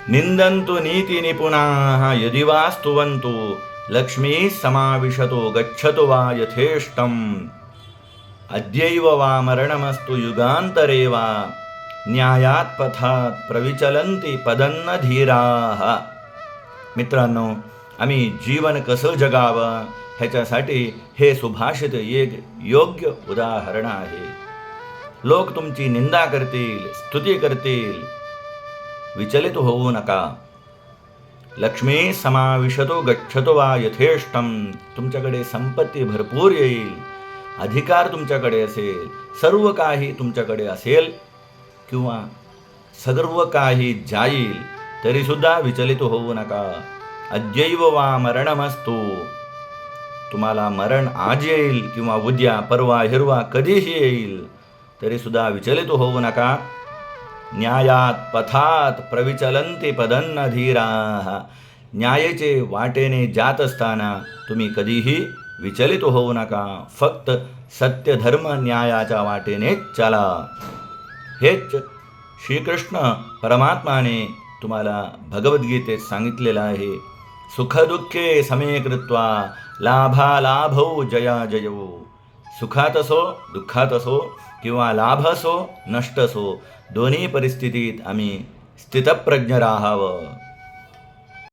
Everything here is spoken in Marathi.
निंदन्तु नीति निपुणाः यदि वा स्तुवन्तु लक्ष्मी समाविशतो गच्छतु वा यथेष्टम् अद्यैव वा मरणमस्तु युगान्तरे वा न्यायात पथात प्रविचलन्ति पदन्न धीराः. मित्रांनो, आम्ही जीवन कसं जगावं ह्याच्यासाठी हे सुभाषित एक योग्य उदाहरण आहे. लोक तुमची निंदा करतील, स्तुती करतील, विचलित होऊ नका. लक्ष्मी समाविशतो गच्छतो वा यथेष्टम. तुमच्याकडे संपत्ती भरपूर येईल, अधिकार तुमच्याकडे असेल, सर्व काही तुमच्याकडे असेल किंवा सर्व काही जाईल, तरीसुद्धा विचलित होऊ नका. अद्यैव वा मरणमस्तु. तुम्हाला मरण आज येईल किंवा उद्या, परवा, हिरवा कधीही येईल, तरीसुद्धा विचलित होऊ नका. न्यायात पथात प्रविचलन्ति पदन्न धीराः. न्यायाचे वाटेने जात असताना तुम्ही कधीही विचलित होऊ नका. फक्त सत्य धर्म न्यायाच्या वाटेने चला. हेच श्रीकृष्ण परमात्माने तुम्हाला भगवद्गीतेत सांगितलेलं आहे. सुखदुःखे समे कृत्वा लाभालाभौ जयाजयौ. सुखात असो, दुःखात असो किंवा लाभ असो, नष्ट असो, दोन्ही परिस्थितीत आम्ही स्थितप्रज्ञ राहावं.